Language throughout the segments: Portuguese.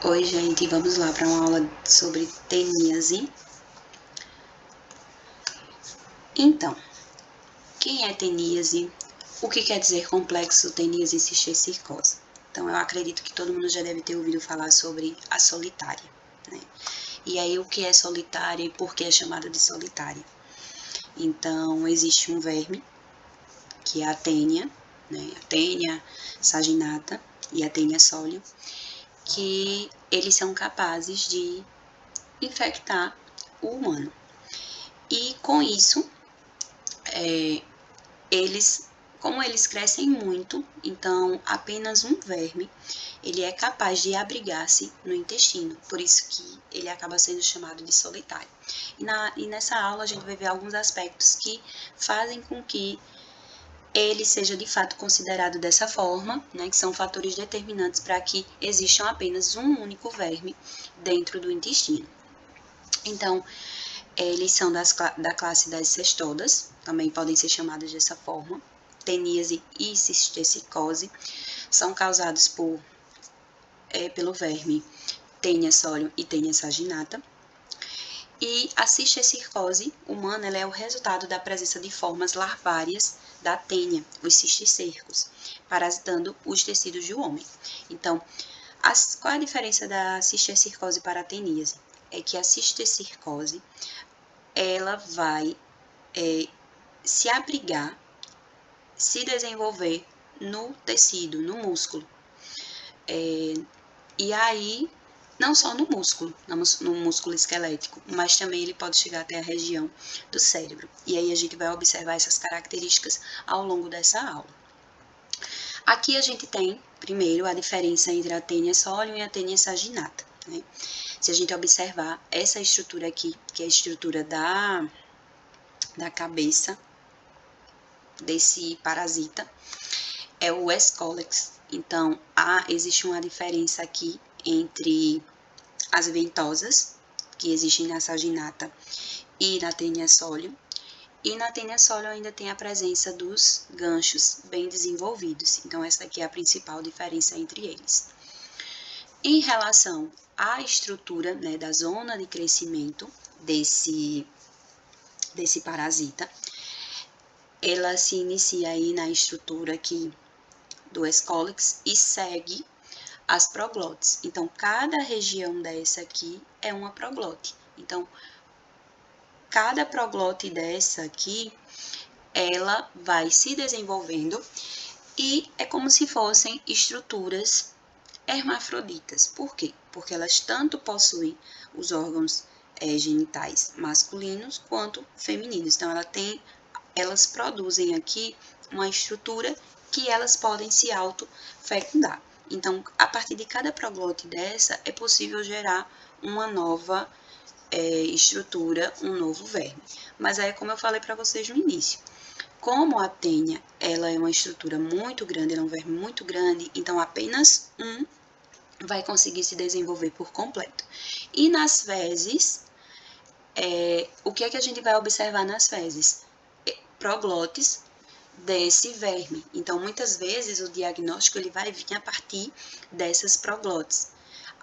Oi, gente, vamos lá para uma aula sobre teníase. Então, quem é teníase? O que quer dizer complexo teníase e cisticercose? Então, eu acredito que todo mundo já deve ter ouvido falar sobre a solitária, né? E aí, o que é solitária e por que é chamada de solitária? Então, existe um verme, que é a tênia, né? A tênia saginata e a tênia sólio, que eles são capazes de infectar o humano. E com isso, como eles crescem muito, então apenas um verme, ele é capaz de abrigar-se no intestino, por isso que ele acaba sendo chamado de solitário. E nessa aula a gente vai ver alguns aspectos que fazem com que ele seja de fato considerado dessa forma, né, que são fatores determinantes para que existam apenas um único verme dentro do intestino. Então, eles são da classe das cestodas, também podem ser chamadas dessa forma. Teníase e cisticercose são causados pelo verme Taenia solium e Taenia saginata. E a cisticercose humana ela é o resultado da presença de formas larvárias da tênia, os cisticercos, parasitando os tecidos do homem. Então, qual é a diferença da cisticercose para a teníase? É que a cisticercose ela vai se abrigar, se desenvolver no tecido, no músculo. E aí, não só no músculo, no músculo esquelético, mas também ele pode chegar até a região do cérebro. E aí a gente vai observar essas características ao longo dessa aula. Aqui a gente tem, primeiro, a diferença entre a tênia solium e a tênia saginata, né? Se a gente observar essa estrutura aqui, que é a estrutura da cabeça desse parasita, é o Escolex. Então, existe uma diferença aqui entre as ventosas, que existem na saginata e na tênia solium. E na tênia solium ainda tem a presença dos ganchos bem desenvolvidos. Então, essa aqui é a principal diferença entre eles. Em relação à estrutura, né, da zona de crescimento desse parasita, ela se inicia aí na estrutura aqui do Escolex e segue as proglotes. Então, cada região dessa aqui é uma proglote. Então, cada proglote dessa aqui, ela vai se desenvolvendo e é como se fossem estruturas hermafroditas. Por quê? Porque elas tanto possuem os órgãos genitais masculinos quanto femininos. Então, elas produzem aqui uma estrutura que elas podem se autofecundar. Então, a partir de cada proglote dessa, é possível gerar uma nova estrutura, um novo verme. Mas aí, como eu falei para vocês no início, como a tênia, ela é uma estrutura muito grande, ela é um verme muito grande, então apenas um vai conseguir se desenvolver por completo. E nas fezes, o que é que a gente vai observar nas fezes? Proglotes desse verme. Então, muitas vezes, o diagnóstico ele vai vir a partir dessas proglotes.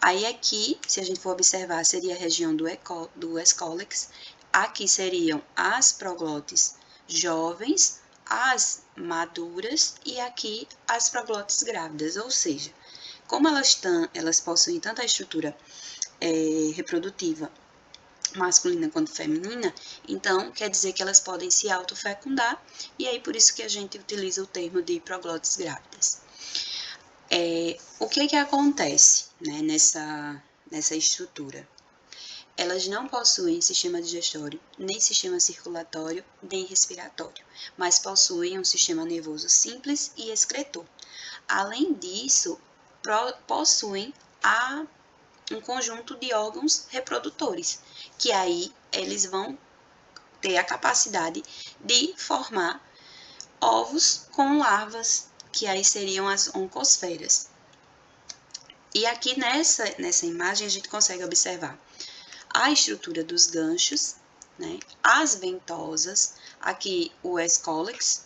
Aí, aqui, se a gente for observar, seria a região do Escolex. Aqui seriam as proglotes jovens, as maduras e aqui as proglotes grávidas. Ou seja, como elas possuem tanta estrutura reprodutiva masculina quanto feminina, então quer dizer que elas podem se autofecundar, e aí por isso que a gente utiliza o termo de proglotes grávidas. O que acontece, né, nessa estrutura? Elas não possuem sistema digestório, nem sistema circulatório, nem respiratório, mas possuem um sistema nervoso simples e excretor. Além disso, possuem um conjunto de órgãos reprodutores, que aí eles vão ter a capacidade de formar ovos com larvas, que aí seriam as oncosferas. E aqui nessa imagem a gente consegue observar a estrutura dos ganchos, né, as ventosas, aqui o Escolex,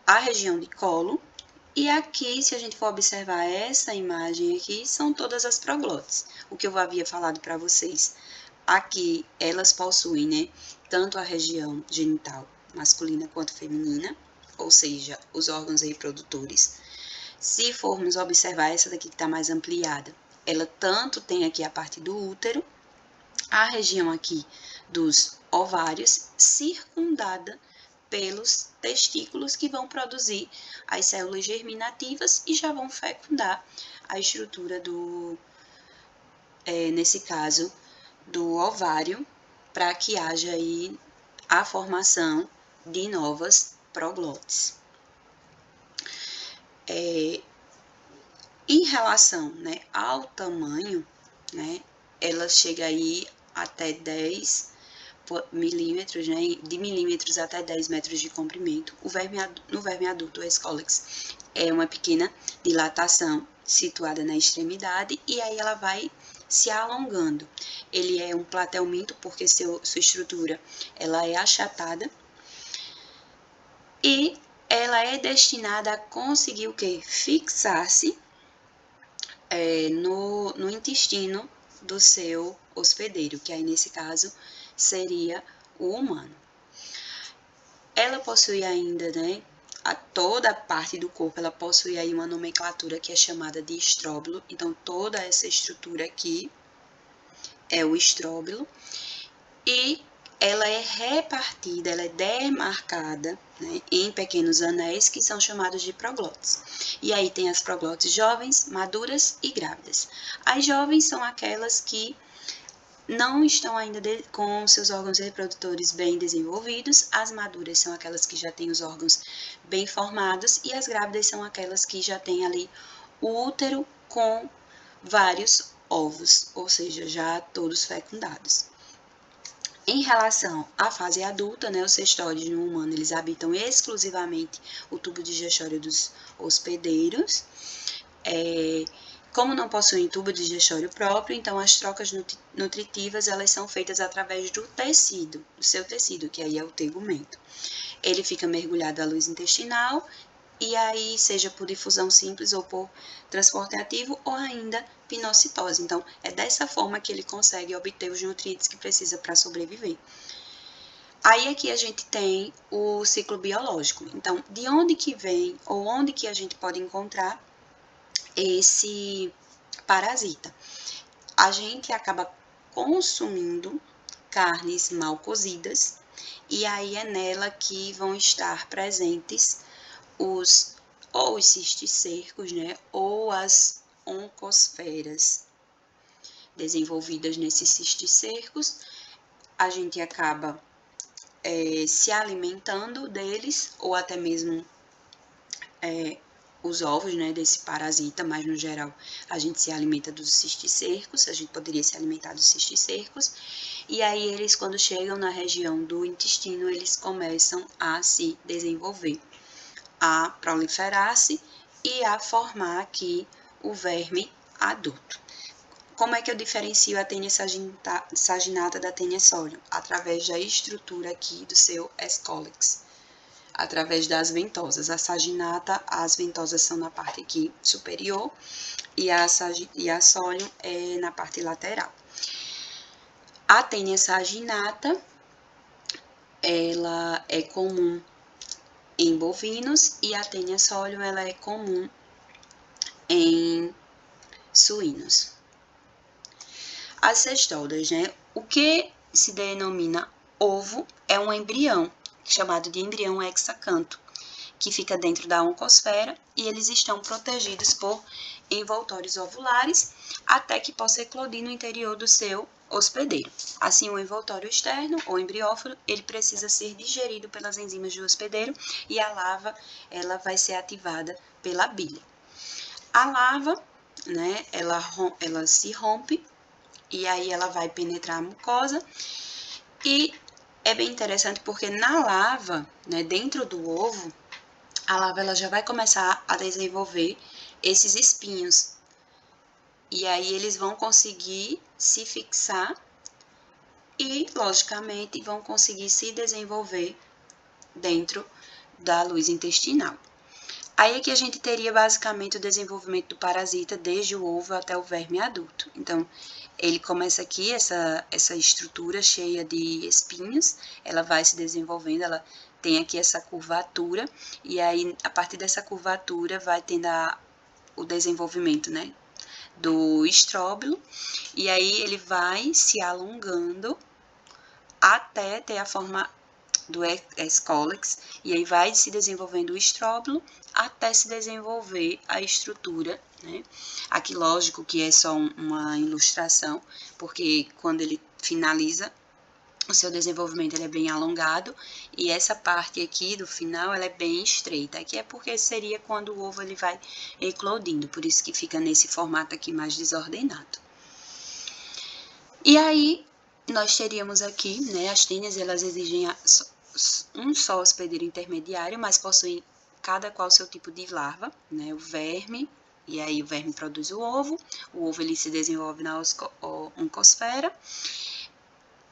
a região de colo E aqui, se a gente for observar essa imagem aqui, são todas as proglotes. O que eu havia falado para vocês. Aqui, elas possuem, né, tanto a região genital masculina quanto feminina, ou seja, os órgãos reprodutores. Se formos observar essa daqui que está mais ampliada, ela tanto tem aqui a parte do útero, a região aqui dos ovários, circundada pelos testículos que vão produzir as células germinativas e já vão fecundar a estrutura nesse caso, do ovário, para que haja aí a formação de novas proglotes. Em relação, né, ao tamanho, né, ela chega aí até 10 milímetros, né, de milímetros até 10 metros de comprimento. No verme adulto, o Scolex é uma pequena dilatação situada na extremidade e aí ela vai se alongando. Ele é um platelminto porque sua estrutura ela é achatada e ela é destinada a conseguir o quê? Fixar-se no intestino do seu hospedeiro, que aí nesse caso seria o humano. Ela possui ainda, né, toda a parte do corpo, ela possui aí uma nomenclatura que é chamada de estróbilo. Então, toda essa estrutura aqui é o estróbilo. E ela é repartida, ela é demarcada, né, em pequenos anéis que são chamados de proglotes. E aí tem as proglotes jovens, maduras e grávidas. As jovens são aquelas que não estão ainda com seus órgãos reprodutores bem desenvolvidos, as maduras são aquelas que já têm os órgãos bem formados e as grávidas são aquelas que já têm ali o útero com vários ovos, ou seja, já todos fecundados. Em relação à fase adulta, né, os cestóides no humano, eles habitam exclusivamente o tubo digestório dos hospedeiros. Como não possuem tubo digestório próprio, então as trocas nutritivas elas são feitas através do tecido, do seu tecido, que aí é o tegumento. Ele fica mergulhado à luz intestinal e aí seja por difusão simples ou por transporte ativo ou ainda pinocitose. Então, é dessa forma que ele consegue obter os nutrientes que precisa para sobreviver. Aí aqui a gente tem o ciclo biológico. Então, de onde que vem ou onde que a gente pode encontrar esse parasita? A gente acaba consumindo carnes mal cozidas e aí é nela que vão estar presentes os cisticercos, né, ou as oncosferas desenvolvidas nesses cisticercos. A gente acaba se alimentando deles ou até mesmo os ovos, né, desse parasita, mas no geral a gente se alimenta dos cisticercos, a gente poderia se alimentar dos cisticercos, e aí eles quando chegam na região do intestino, eles começam a se desenvolver, a proliferar-se e a formar aqui o verme adulto. Como é que eu diferencio a tênia saginata da tênia solium? Através da estrutura aqui do seu Scolex. Através das ventosas. A saginata, as ventosas são na parte aqui superior e a solium é na parte lateral. A tênia saginata, ela é comum em bovinos e a tênia solium, ela é comum em suínos. As cestoldas, né? O que se denomina ovo é um embrião, chamado de embrião hexacanto, que fica dentro da oncosfera e eles estão protegidos por envoltórios ovulares até que possa eclodir no interior do seu hospedeiro. Assim, o envoltório externo, ou embriófilo, ele precisa ser digerido pelas enzimas do hospedeiro e a larva, ela vai ser ativada pela bile. A larva, né, ela se rompe e aí ela vai penetrar a mucosa e é bem interessante porque na larva, né, dentro do ovo, a larva ela já vai começar a desenvolver esses espinhos. E aí eles vão conseguir se fixar e, logicamente, vão conseguir se desenvolver dentro da luz intestinal. Aí aqui a gente teria basicamente o desenvolvimento do parasita desde o ovo até o verme adulto. Então, ele começa aqui, essa estrutura cheia de espinhos, ela vai se desenvolvendo, ela tem aqui essa curvatura, e aí a partir dessa curvatura vai tendo o desenvolvimento, né, do estróbilo, e aí ele vai se alongando até ter a forma do escólex, e aí vai se desenvolvendo o estróbilo até se desenvolver a estrutura, né? Aqui, lógico que é só uma ilustração, porque quando ele finaliza o seu desenvolvimento, ele é bem alongado, e essa parte aqui do final, ela é bem estreita. Aqui é porque seria quando o ovo ele vai eclodindo, por isso que fica nesse formato aqui mais desordenado. E aí, nós teríamos aqui, né, as tênias, elas exigem um só hospedeiro intermediário, mas possuem cada qual seu tipo de larva, né, o verme, e aí o verme produz o ovo ele se desenvolve na oncosfera.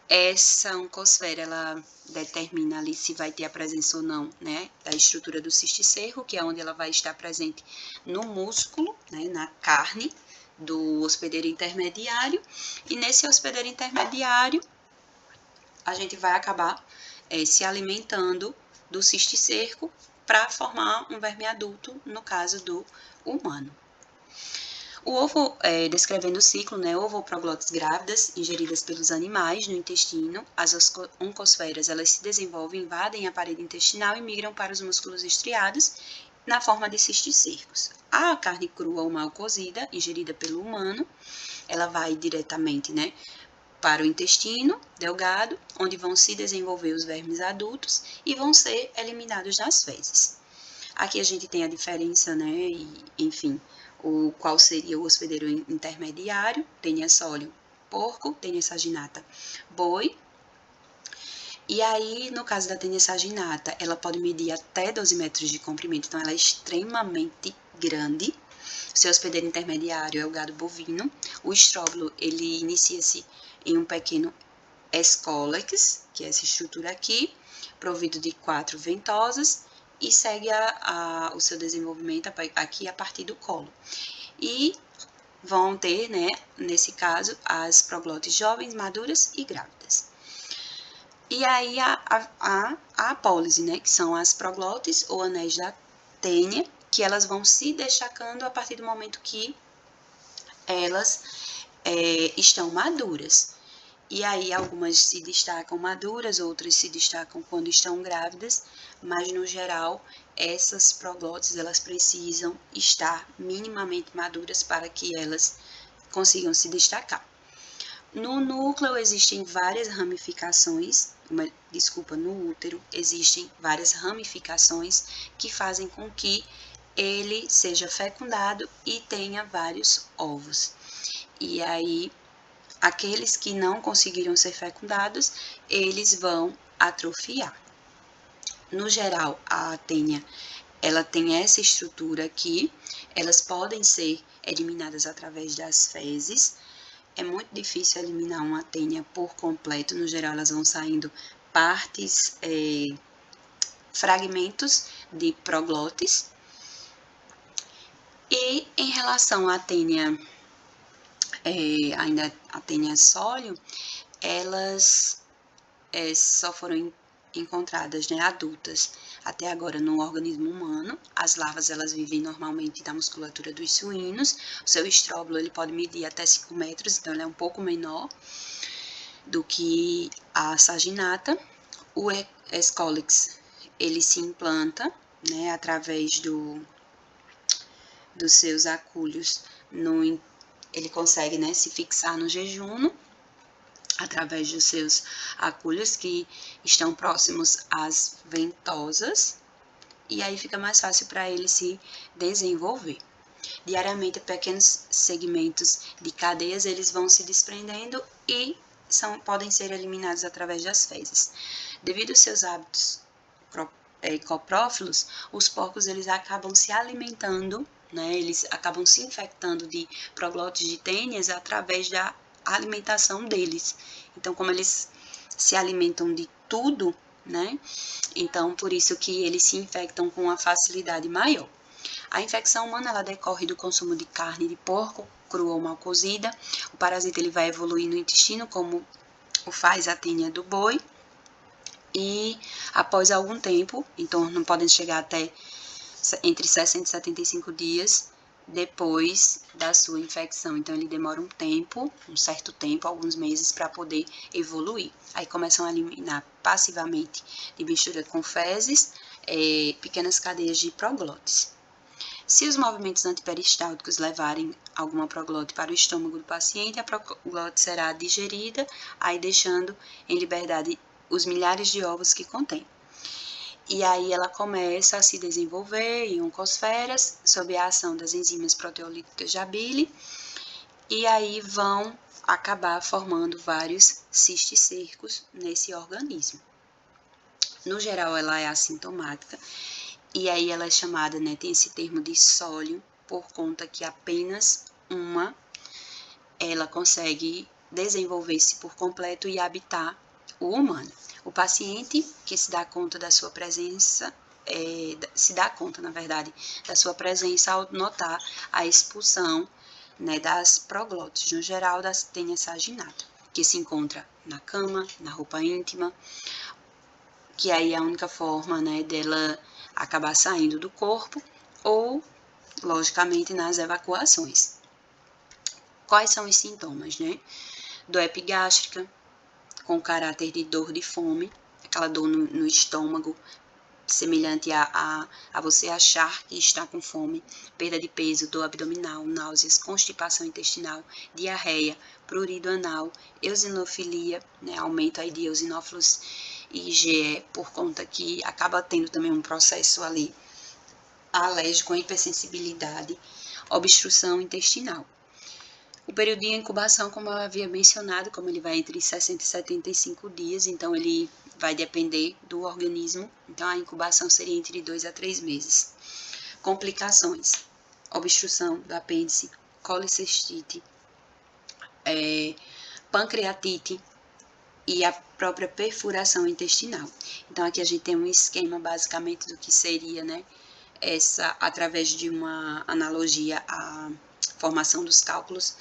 Essa oncosfera, ela determina ali se vai ter a presença ou não, né, da estrutura do cisticerco, que é onde ela vai estar presente no músculo, né, na carne do hospedeiro intermediário, e nesse hospedeiro intermediário, a gente vai acabar se alimentando do cisticerco para formar um verme adulto, no caso do humano. O ovo, descrevendo o ciclo, né, ovoproglotes grávidas ingeridas pelos animais no intestino, as oncosferas, elas se desenvolvem, invadem a parede intestinal e migram para os músculos estriados na forma de cisticercos. A carne crua ou mal cozida, ingerida pelo humano, ela vai diretamente, né, para o intestino delgado, onde vão se desenvolver os vermes adultos e vão ser eliminados nas fezes. Aqui a gente tem a diferença, né, e, enfim, qual seria o hospedeiro intermediário, Taenia solium, porco, Taenia saginata, boi. E aí, no caso da Taenia saginata, ela pode medir até 12 metros de comprimento, então ela é extremamente grande. O seu hospedeiro intermediário é o gado bovino. O estróbilo, ele inicia-se em um pequeno escólex, que é essa estrutura aqui, provido de 4 ventosas, e segue o seu desenvolvimento aqui a partir do colo. E vão ter, né, nesse caso, as proglotes jovens, maduras e grávidas. E aí a apólise, né, que são as proglotes ou anéis da tênia, que elas vão se destacando a partir do momento que elas estão maduras. E aí algumas se destacam maduras, outras se destacam quando estão grávidas, mas no geral essas proglotes elas precisam estar minimamente maduras para que elas consigam se destacar. No núcleo existem várias ramificações, no útero existem várias ramificações que fazem com que ele seja fecundado e tenha vários ovos. E aí aqueles que não conseguiram ser fecundados, eles vão atrofiar. No geral, a tênia, ela tem essa estrutura aqui, elas podem ser eliminadas através das fezes. É muito difícil eliminar uma tênia por completo, no geral elas vão saindo partes, fragmentos de proglotes. E em relação à tênia, ainda a Taenia solium, elas só foram encontradas, né, adultas até agora no organismo humano. As larvas elas vivem normalmente na musculatura dos suínos. O seu estróbilo ele pode medir até 5 metros, então ele é um pouco menor do que a saginata. O escólex ele se implanta, né, através dos seus acúlios ele consegue, né, se fixar no jejuno através dos seus acúlios que estão próximos às ventosas, e aí fica mais fácil para ele se desenvolver. Diariamente, pequenos segmentos de cadeias eles vão se desprendendo e podem ser eliminados através das fezes. Devido aos seus hábitos coprófilos, os porcos eles acabam se alimentando, né, eles acabam se infectando de proglotes de tênias através da alimentação deles. Então, como eles se alimentam de tudo, né, então por isso que eles se infectam com uma facilidade maior. A infecção humana ela decorre do consumo de carne de porco, crua ou mal cozida. O parasita ele vai evoluir no intestino, como o faz a tênia do boi. E após algum tempo, então não podem chegar até entre 60 e 75 dias depois da sua infecção. Então, ele demora um tempo, um certo tempo, alguns meses, para poder evoluir. Aí começam a eliminar passivamente, de mistura com fezes, pequenas cadeias de proglotes. Se os movimentos antiperistálticos levarem alguma proglote para o estômago do paciente, a proglote será digerida, aí deixando em liberdade os milhares de ovos que contém. E aí ela começa a se desenvolver em oncosferas, sob a ação das enzimas proteolíticas de Abile, e aí vão acabar formando vários cisticercos nesse organismo. No geral, ela é assintomática, e aí ela é chamada, né, tem esse termo de sólio, por conta que apenas uma ela consegue desenvolver-se por completo e habitar o humano. O paciente que se dá conta da sua presença, na verdade, da sua presença ao notar a expulsão, né, das proglotes, no geral, da tênia saginata, que se encontra na cama, na roupa íntima, que aí é a única forma, né, dela acabar saindo do corpo, ou, logicamente, nas evacuações. Quais são os sintomas, né? Dor epigástrica, com caráter de dor de fome, aquela dor no estômago, semelhante a você achar que está com fome, perda de peso, dor abdominal, náuseas, constipação intestinal, diarreia, prurido anal, eosinofilia, né, aumento aí de eosinófilos e IgE, por conta que acaba tendo também um processo ali alérgico, hipersensibilidade, obstrução intestinal. O período de incubação, como eu havia mencionado, como ele vai entre 60 e 75 dias, então ele vai depender do organismo, então a incubação seria entre 2 a 3 meses. Complicações: obstrução do apêndice, colicistite, pancreatite e a própria perfuração intestinal. Então aqui a gente tem um esquema basicamente do que seria, né, essa, através de uma analogia à formação dos cálculos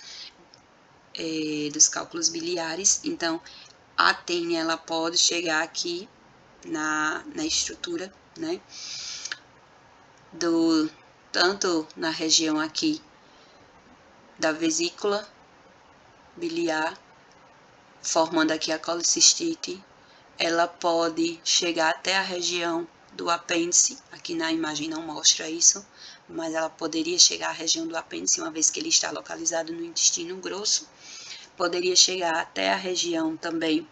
biliares. Então, a tênia, ela pode chegar aqui na estrutura, né, tanto na região aqui da vesícula biliar, formando aqui a colicistite. Ela pode chegar até a região do apêndice, aqui na imagem não mostra isso, mas ela poderia chegar à região do apêndice, uma vez que ele está localizado no intestino grosso. Poderia chegar até a região também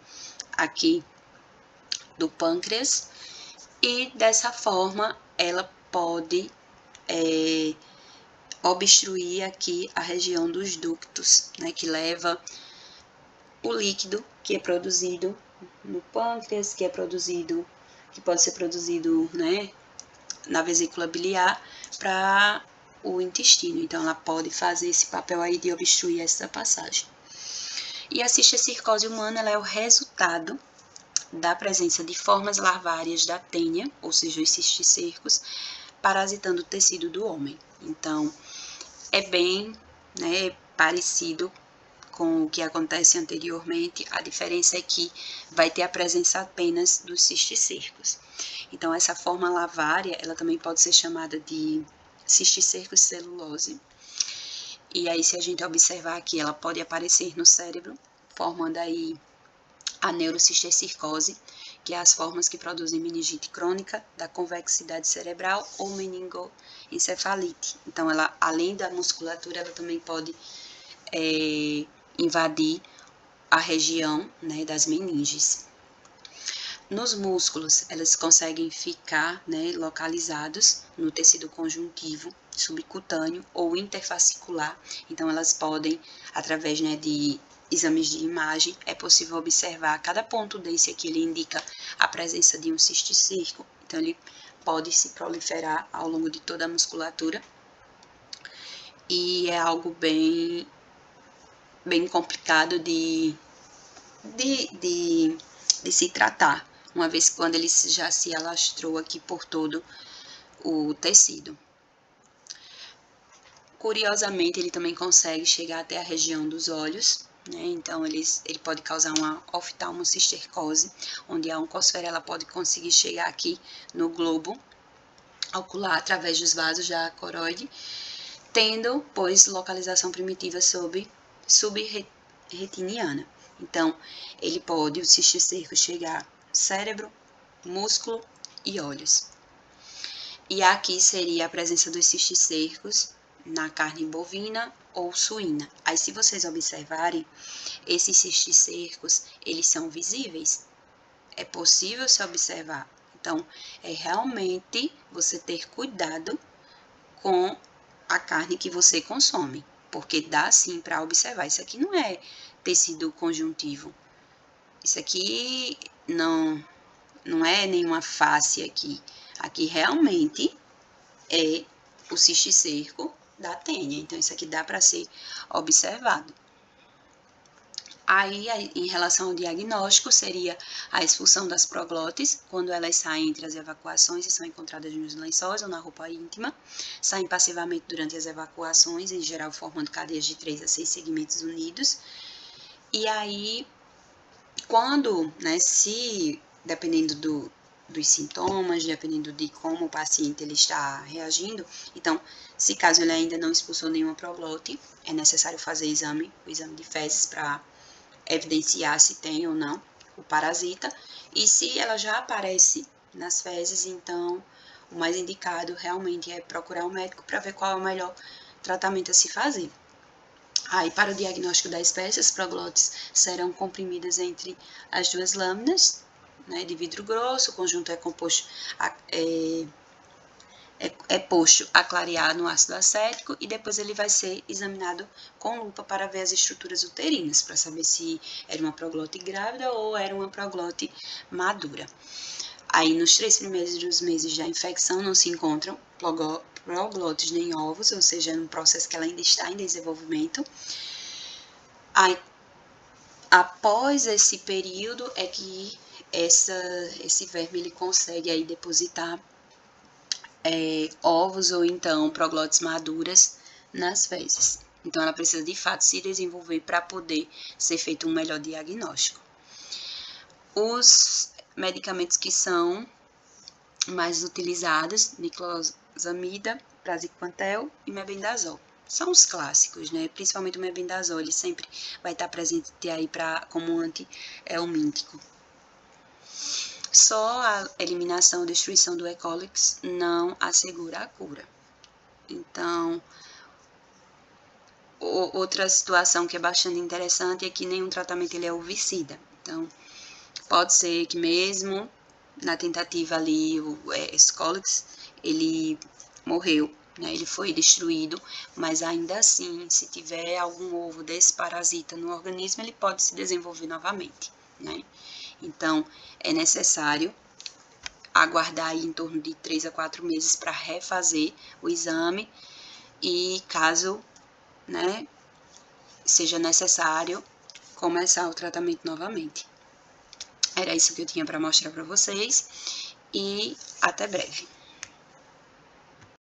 aqui do pâncreas, e dessa forma ela pode obstruir aqui a região dos ductos, né, que leva o líquido que é produzido no pâncreas, que pode ser produzido, né, na vesícula biliar, para o intestino. Então ela pode fazer esse papel aí de obstruir essa passagem. E a cisticercose humana, ela é o resultado da presença de formas larvárias da tênia, ou seja, os cisticercos, parasitando o tecido do homem. Então, é bem, né, parecido com o que acontece anteriormente. A diferença é que vai ter a presença apenas dos cisticercos. Então, essa forma larvária, ela também pode ser chamada de cisticercos celulose. E aí, se a gente observar aqui, ela pode aparecer no cérebro, formando aí a neurocisticercose, que é as formas que produzem meningite crônica, da convexidade cerebral ou meningoencefalite. Então, ela, além da musculatura, ela também pode invadir a região, né, das meninges. Nos músculos, elas conseguem ficar, né, localizados no tecido conjuntivo, subcutâneo ou interfascicular. Então, elas podem, através, né, de exames de imagem, é possível observar cada ponto desse aqui, ele indica a presença de um cisticerco. Então, ele pode se proliferar ao longo de toda a musculatura. E é algo bem complicado de se tratar, uma vez que quando ele já se alastrou aqui por todo o tecido. Curiosamente, ele também consegue chegar até a região dos olhos, né? Então, ele pode causar uma oftalmocistercose, onde a oncosfera ela pode conseguir chegar aqui no globo ocular através dos vasos da coroide, tendo, pois, localização primitiva subretiniana. Então, ele pode, o cisticerco, chegar cérebro, músculo e olhos. E aqui seria a presença dos cisticercos na carne bovina ou suína. Aí, se vocês observarem, esses cisticercos, eles são visíveis. É possível se observar. Então, é realmente você ter cuidado com a carne que você consome, porque dá sim para observar. Isso aqui não é tecido conjuntivo. Isso aqui não é nenhuma face aqui. Aqui realmente é o cisticerco da tênia. Então, isso aqui dá para ser observado. Aí, em relação ao diagnóstico, seria a expulsão das proglotes, quando elas saem entre as evacuações e são encontradas nos lençóis ou na roupa íntima, saem passivamente durante as evacuações, em geral formando cadeias de 3 a 6 segmentos unidos. E aí, quando, né, se, dependendo dos sintomas, dependendo de como o paciente ele está reagindo, então, se caso ele ainda não expulsou nenhuma proglote, é necessário fazer o exame de fezes para evidenciar se tem ou não o parasita, e se ela já aparece nas fezes, então o mais indicado realmente é procurar um médico para ver qual é o melhor tratamento a se fazer. Aí, para o diagnóstico da espécie, as proglotes serão comprimidas entre as duas lâminas, né, de vidro grosso. O conjunto é composto posto a clarear no ácido acético e depois ele vai ser examinado com lupa para ver as estruturas uterinas, para saber se era uma proglote grávida ou era uma proglote madura. Aí, nos 3 primeiros meses da infecção, não se encontram proglotes nem ovos, ou seja, é um processo que ela ainda está em desenvolvimento. Aí, após esse período, é que esse verme ele consegue aí depositar ovos ou então proglotes maduras nas fezes. Então, ela precisa de fato se desenvolver para poder ser feito um melhor diagnóstico. Os medicamentos que são mais utilizados, niclosamida, praziquantel e mebendazol. São os clássicos, né? Principalmente o mebendazol, ele sempre vai estar presente aí como anti-helmíntico. Só a eliminação ou destruição do E. coli não assegura a cura. Então, outra situação que é bastante interessante é que nenhum tratamento ele é ovicida. Então, pode ser que mesmo na tentativa ali, o E. coli, ele morreu, né? Ele foi destruído, mas ainda assim, se tiver algum ovo desse parasita no organismo, ele pode se desenvolver novamente, né? Então, é necessário aguardar aí em torno de 3 a 4 meses para refazer o exame e caso, né, seja necessário começar o tratamento novamente. Era isso que eu tinha para mostrar para vocês e até breve.